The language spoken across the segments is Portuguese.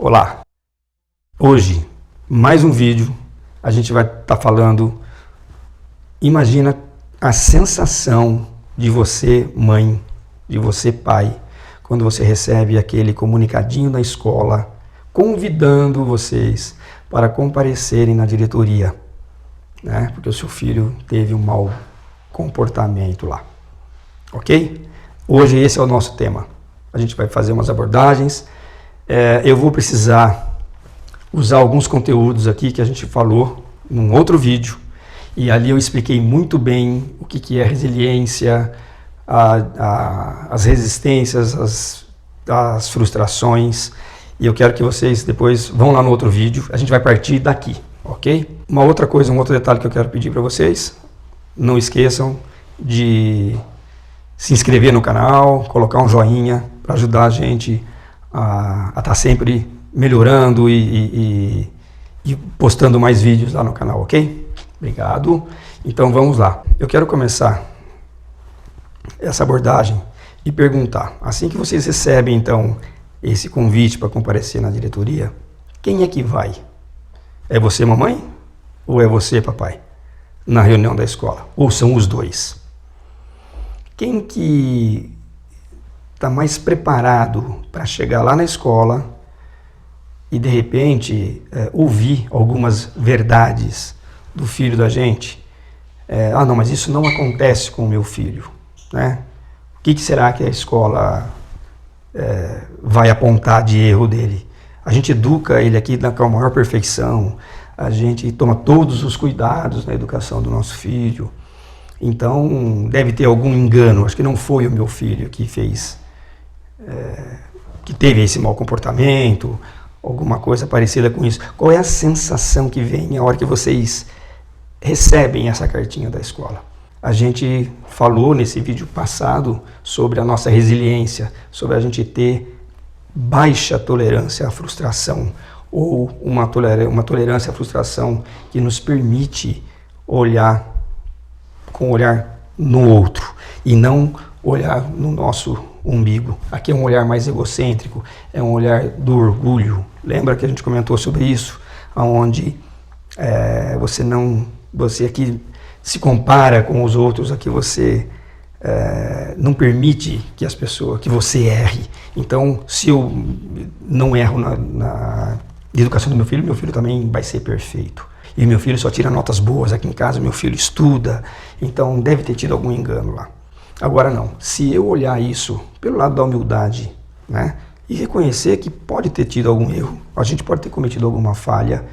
Olá! Hoje, mais um vídeo, a gente vai estar falando, imagina a sensação de você mãe, de você pai, quando você recebe aquele comunicadinho da escola, convidando vocês para comparecerem na diretoria, né? Porque o seu filho teve um mau comportamento lá, ok? Hoje esse é o nosso tema, a gente vai fazer umas abordagens. Eu vou precisar usar alguns conteúdos aqui que a gente falou num outro vídeo, e ali eu expliquei muito bem o que é resiliência, as resistências, as frustrações, e eu quero que vocês depois vão lá no outro vídeo, a gente vai partir daqui, ok? Uma outra coisa, um outro detalhe que eu quero pedir para vocês, não esqueçam de se inscrever no canal, colocar um joinha para ajudar a gente a estar sempre melhorando e postando mais vídeos lá no canal, ok? Obrigado. Então vamos lá. Eu quero começar essa abordagem e perguntar, assim que vocês recebem então esse convite para comparecer na diretoria, quem é que vai? É você, mamãe? Ou é você, papai? Na reunião da escola? Ou são os dois? Quem que está mais preparado para chegar lá na escola e de repente ouvir algumas verdades do filho da gente? Não, mas isso não acontece com o meu filho, né? O que será que a escola vai apontar de erro dele? A gente educa ele aqui com a maior perfeição, a gente toma todos os cuidados na educação do nosso filho, então deve ter algum engano. Acho que não foi o meu filho que fez, que teve esse mau comportamento, alguma coisa parecida com isso. Qual é a sensação que vem a hora que vocês recebem essa cartinha da escola? A gente falou nesse vídeo passado sobre a nossa resiliência, sobre a gente ter baixa tolerância à frustração, ou uma tolerância à frustração que nos permite olhar com olhar no outro e não olhar no nosso umbigo. Aqui é um olhar mais egocêntrico, é um olhar do orgulho. Lembra que a gente comentou sobre isso, onde você aqui se compara com os outros, aqui você não permite que você erre. Então, se eu não erro na educação do meu filho também vai ser perfeito. E meu filho só tira notas boas aqui em casa, meu filho estuda, então deve ter tido algum engano lá. Agora não, se eu olhar isso pelo lado da humildade, né, e reconhecer que pode ter tido algum erro, a gente pode ter cometido alguma falha,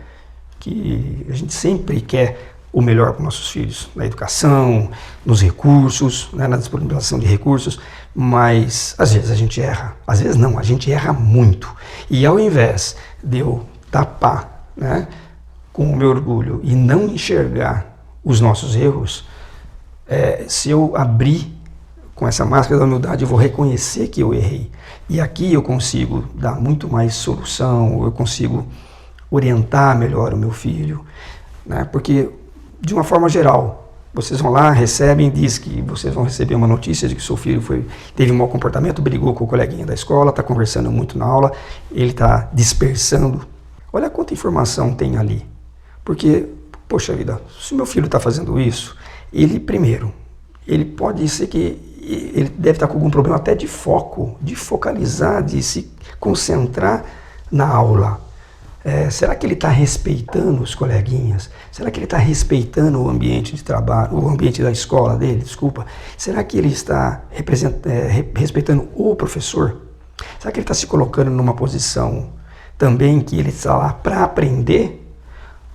que a gente sempre quer o melhor para os nossos filhos, na educação, nos recursos, né, na disponibilização de recursos, mas às vezes a gente erra, às vezes não, a gente erra muito. E ao invés de eu tapar, né, com o meu orgulho e não enxergar os nossos erros, se eu abrir com essa máscara da humildade, eu vou reconhecer que eu errei. E aqui eu consigo dar muito mais solução, eu consigo orientar melhor o meu filho, né? Porque, de uma forma geral, vocês vão lá, recebem, diz que vocês vão receber uma notícia de que seu filho teve um mau comportamento, brigou com o coleguinha da escola, está conversando muito na aula, ele está dispersando. Olha quanta informação tem ali. Porque, poxa vida, se meu filho está fazendo isso, ele pode ser que ele deve estar com algum problema até de foco, de focalizar, de se concentrar na aula. Será que ele está respeitando os coleguinhas? Será que ele está respeitando o ambiente de trabalho, o ambiente da escola dele, desculpa? Será que ele está respeitando o professor? Será que ele está se colocando numa posição também que ele está lá para aprender?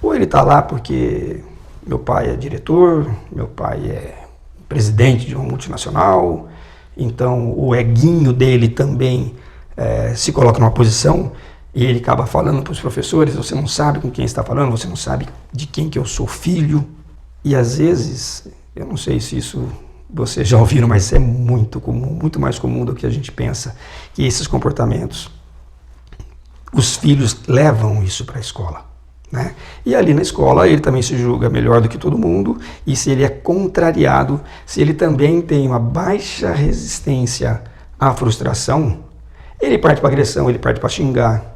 Ou ele está lá porque meu pai é diretor, meu pai é presidente de uma multinacional, então o eguinho dele também se coloca numa posição e ele acaba falando para os professores, você não sabe com quem está falando, você não sabe de quem que eu sou filho. E às vezes, eu não sei se isso vocês já ouviram, mas é muito comum, muito mais comum do que a gente pensa, que esses comportamentos, os filhos levam isso para a escola, né? E ali na escola ele também se julga melhor do que todo mundo, e se ele é contrariado, se ele também tem uma baixa resistência à frustração, ele parte para agressão, ele parte para xingar,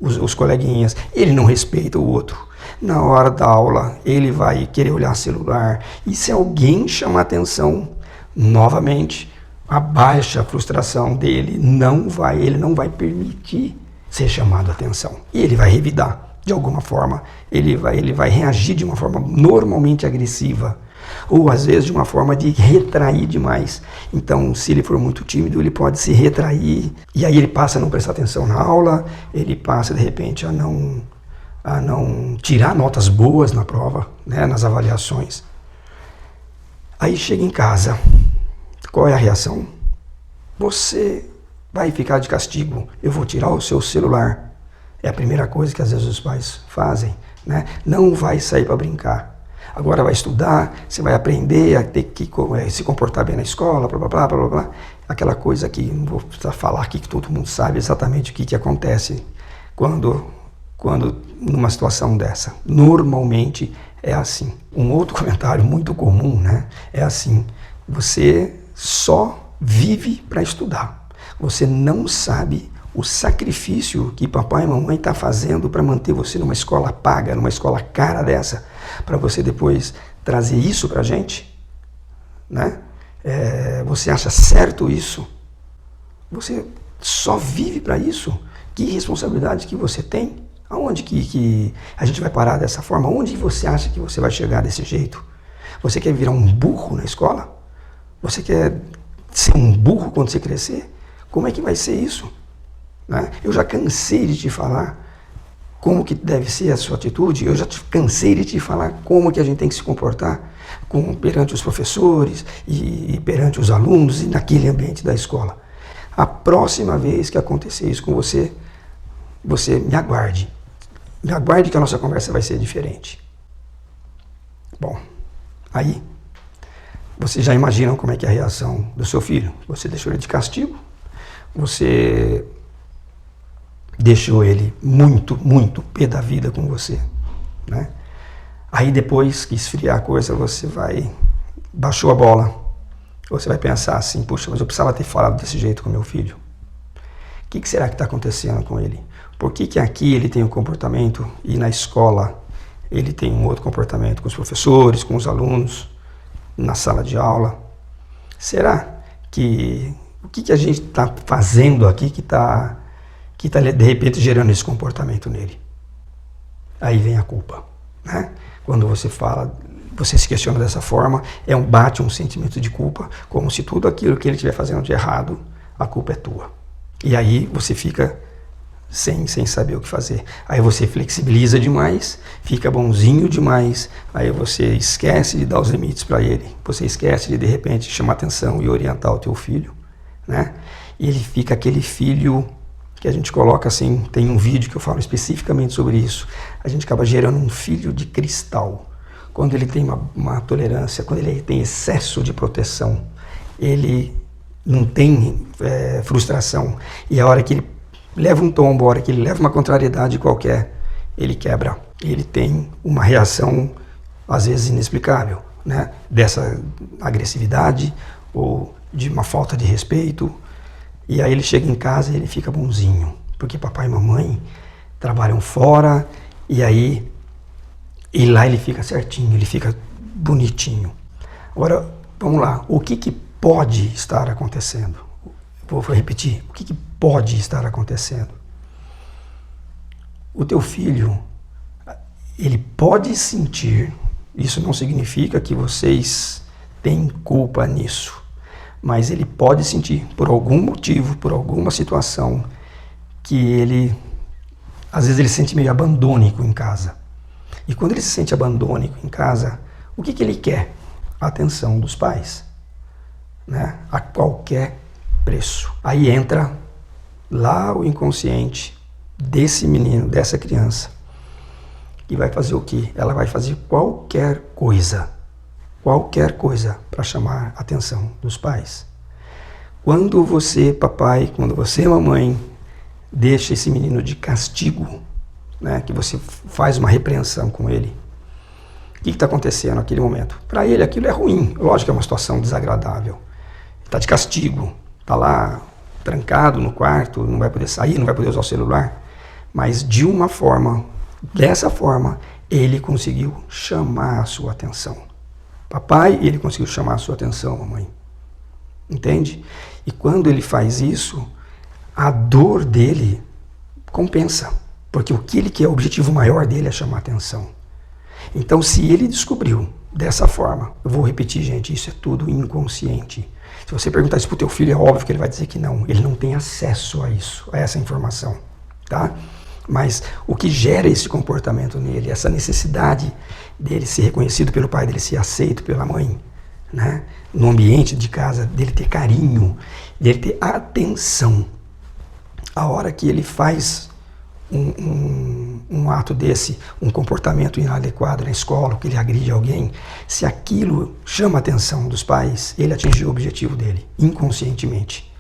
os coleguinhas, ele não respeita o outro. Na hora da aula, ele vai querer olhar celular. E se alguém chamar atenção, novamente, abaixa a frustração dele, ele não vai permitir ser chamado a atenção. E ele vai revidar. De alguma forma, ele vai reagir de uma forma normalmente agressiva, ou às vezes de uma forma de retrair demais. Então, se ele for muito tímido, ele pode se retrair, e aí ele passa a não prestar atenção na aula, ele passa de repente a não tirar notas boas na prova, né, nas avaliações. Aí chega em casa, qual é a reação? Você vai ficar de castigo, eu vou tirar o seu celular. É a primeira coisa que às vezes os pais fazem, né? Não vai sair para brincar. Agora vai estudar, você vai aprender a ter que se comportar bem na escola, blá, blá, blá, blá, blá. Aquela coisa que não vou precisar falar aqui, que todo mundo sabe exatamente o que acontece quando numa situação dessa. Normalmente é assim. Um outro comentário muito comum, né? É assim, você só vive para estudar. Você não sabe o sacrifício que papai e mamãe estão fazendo para manter você numa escola paga, numa escola cara dessa, para você depois trazer isso para a gente, né? Você acha certo isso? Você só vive para isso? Que responsabilidade que você tem? Aonde que a gente vai parar dessa forma? Onde você acha que você vai chegar desse jeito? Você quer virar um burro na escola? Você quer ser um burro quando você crescer? Como é que vai ser isso? Né? Eu já cansei de te falar como que deve ser a sua atitude, eu já cansei de te falar como que a gente tem que se comportar perante os professores e perante os alunos e naquele ambiente da escola. A próxima vez que acontecer isso com você, você me aguarde. Me aguarde que a nossa conversa vai ser diferente. Bom, aí vocês já imaginam como é que é a reação do seu filho. Você deixou ele de castigo, você deixou ele muito, muito pé da vida com você, né? Aí depois que esfriar a coisa, você baixou a bola, você vai pensar assim, puxa, mas eu precisava ter falado desse jeito com meu filho. O que será que está acontecendo com ele? Por que aqui ele tem um comportamento e na escola ele tem um outro comportamento com os professores, com os alunos, na sala de aula? Será que o que a gente está fazendo aqui que está de repente gerando esse comportamento nele? Aí vem a culpa, né? Quando você se questiona dessa forma, bate um sentimento de culpa, como se tudo aquilo que ele estiver fazendo de errado, a culpa é tua. E aí você fica sem saber o que fazer. Aí você flexibiliza demais, fica bonzinho demais, aí você esquece de dar os limites para ele, você esquece de repente chamar atenção e orientar o teu filho, né? E ele fica aquele filho que a gente coloca assim, tem um vídeo que eu falo especificamente sobre isso, a gente acaba gerando um filho de cristal. Quando ele tem uma tolerância, quando ele tem excesso de proteção, ele não tem frustração, e a hora que ele leva um tombo, a hora que ele leva uma contrariedade qualquer, ele quebra. Ele tem uma reação, às vezes inexplicável, né? Dessa agressividade ou de uma falta de respeito. E aí ele chega em casa e ele fica bonzinho, porque papai e mamãe trabalham fora, e aí lá ele fica certinho, ele fica bonitinho. Agora, vamos lá, o que pode estar acontecendo? Vou repetir, o que pode estar acontecendo? O teu filho, ele pode sentir, isso não significa que vocês têm culpa nisso, mas ele pode sentir, por algum motivo, por alguma situação, que ele, às vezes ele se sente meio abandônico em casa. E quando ele se sente abandônico em casa, o que ele quer? A atenção dos pais, né? A qualquer preço. Aí entra lá o inconsciente desse menino, dessa criança, e vai fazer o quê? Ela vai fazer qualquer coisa para chamar a atenção dos pais. Quando você, papai, quando você, mamãe, deixa esse menino de castigo, né, que você faz uma repreensão com ele, o que está acontecendo naquele momento? Para ele aquilo é ruim, lógico que é uma situação desagradável. Está de castigo, está lá trancado no quarto, não vai poder sair, não vai poder usar o celular. mas de uma forma, dessa forma, ele conseguiu chamar a sua atenção. Papai, ele conseguiu chamar a sua atenção, mamãe. Entende? E quando ele faz isso, a dor dele compensa. Porque o que ele quer, o objetivo maior dele é chamar a atenção. Então, se ele descobriu dessa forma, eu vou repetir, gente, isso é tudo inconsciente. Se você perguntar isso para o teu filho, é óbvio que ele vai dizer que não. Ele não tem acesso a isso, a essa informação, tá? Mas o que gera esse comportamento nele, essa necessidade dele ser reconhecido pelo pai, dele ser aceito pela mãe, né? No ambiente de casa, dele ter carinho, dele ter atenção. A hora que ele faz um ato desse, um comportamento inadequado na escola, que ele agride alguém, se aquilo chama a atenção dos pais, ele atingiu o objetivo dele, inconscientemente.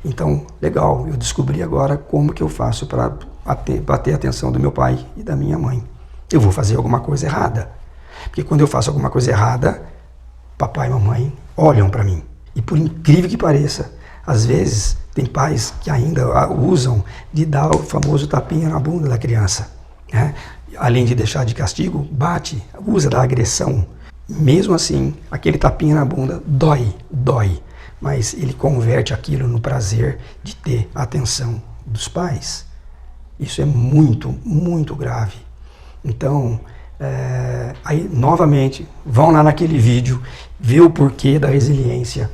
Então, legal, eu descobri agora como que eu faço para bater a atenção do meu pai e da minha mãe. Eu vou fazer alguma coisa errada. Porque quando eu faço alguma coisa errada, papai e mamãe olham para mim. E por incrível que pareça, às vezes tem pais que ainda usam de dar o famoso tapinha na bunda da criança, né? Além de deixar de castigo, bate, usa da agressão. Mesmo assim, aquele tapinha na bunda dói. Mas ele converte aquilo no prazer de ter a atenção dos pais. Isso é muito, muito grave. Então, aí novamente, vão lá naquele vídeo, ver o porquê da resiliência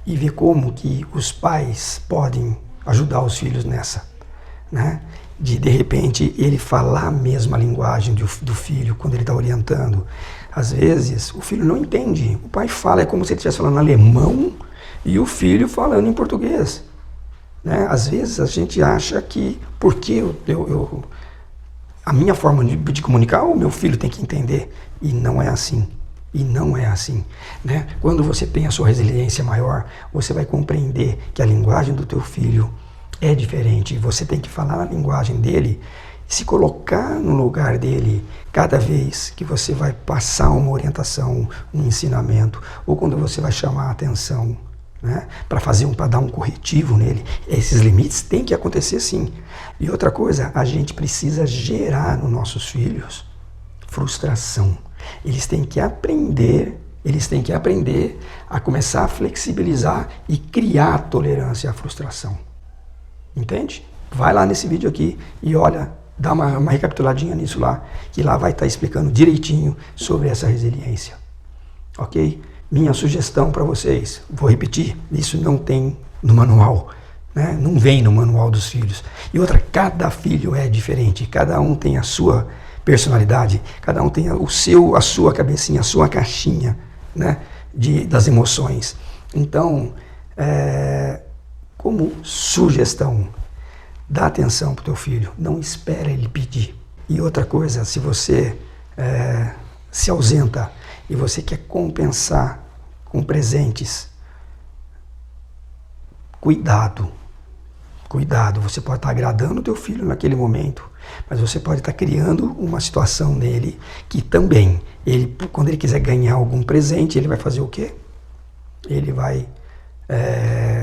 e ver como que os pais podem ajudar os filhos nessa, né? De repente, ele falar a mesma linguagem do filho quando ele está orientando. Às vezes, o filho não entende. O pai fala, é como se ele estivesse falando alemão e o filho falando em português, né? Às vezes, a gente acha que, porque a minha forma de comunicar, o meu filho tem que entender. E não é assim. E não é assim, né? Quando você tem a sua resiliência maior, você vai compreender que a linguagem do teu filho é diferente. Você tem que falar a linguagem dele, se colocar no lugar dele cada vez que você vai passar uma orientação, um ensinamento, ou quando você vai chamar a atenção, né? Para dar um corretivo nele. Esses limites têm que acontecer sim. E outra coisa, a gente precisa gerar nos nossos filhos frustração. Eles têm que aprender a começar a flexibilizar e criar tolerância à frustração. Entende? Vai lá nesse vídeo aqui e olha, dá uma recapituladinha nisso lá, que lá vai estar explicando direitinho sobre essa resiliência. Ok? Minha sugestão para vocês, vou repetir, isso não tem no manual, né? Não vem no manual dos filhos. E outra, cada filho é diferente, cada um tem a sua personalidade, cada um tem a sua cabecinha, a sua caixinha, né, das emoções. Então, como sugestão, dá atenção para o teu filho, não espera ele pedir. E outra coisa, se você se ausenta e você quer compensar com presentes, cuidado, você pode estar agradando o teu filho naquele momento, mas você pode estar criando uma situação nele que também, quando ele quiser ganhar algum presente, ele vai fazer o quê? Ele vai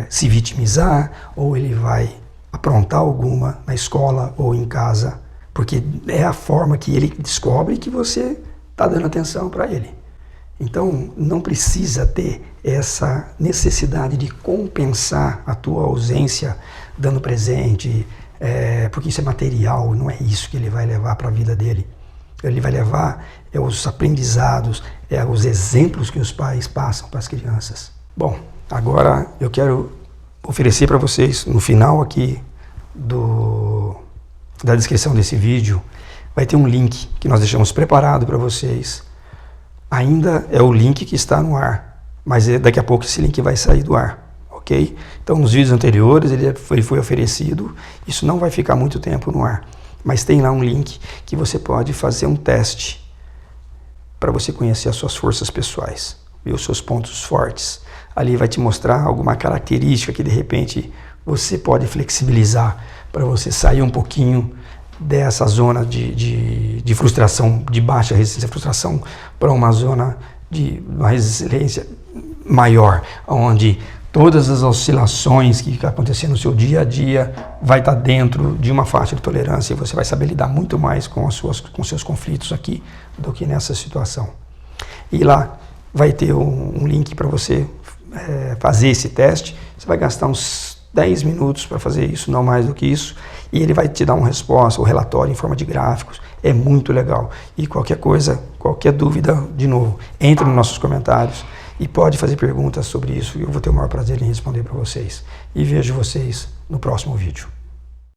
se vitimizar, ou ele vai aprontar alguma na escola ou em casa, porque é a forma que ele descobre que você está dando atenção para ele. Então, não precisa ter essa necessidade de compensar a tua ausência dando presente, porque isso é material, não é isso que ele vai levar para a vida dele. Ele vai levar os aprendizados, os exemplos que os pais passam para as crianças. Bom, agora eu quero oferecer para vocês, no final aqui da descrição desse vídeo, vai ter um link que nós deixamos preparado para vocês. Ainda é o link que está no ar, mas daqui a pouco esse link vai sair do ar, ok? Então, nos vídeos anteriores ele foi oferecido, isso não vai ficar muito tempo no ar, mas tem lá um link que você pode fazer um teste para você conhecer as suas forças pessoais e os seus pontos fortes. Ali vai te mostrar alguma característica que de repente você pode flexibilizar para você sair um pouquinho dessa zona de frustração, de baixa resistência à frustração, para uma zona de uma resiliência maior, onde Todas as oscilações que acontecem no seu dia a dia vai estar dentro de uma faixa de tolerância e você vai saber lidar muito mais com seus conflitos aqui do que nessa situação. E lá vai ter um link para você fazer esse teste. Você vai gastar uns 10 minutos para fazer isso, não mais do que isso, e ele vai te dar uma resposta, um relatório em forma de gráficos. É muito legal. E qualquer coisa, qualquer dúvida, de novo, entre nos nossos comentários e pode fazer perguntas sobre isso, e eu vou ter o maior prazer em responder para vocês. E vejo vocês no próximo vídeo.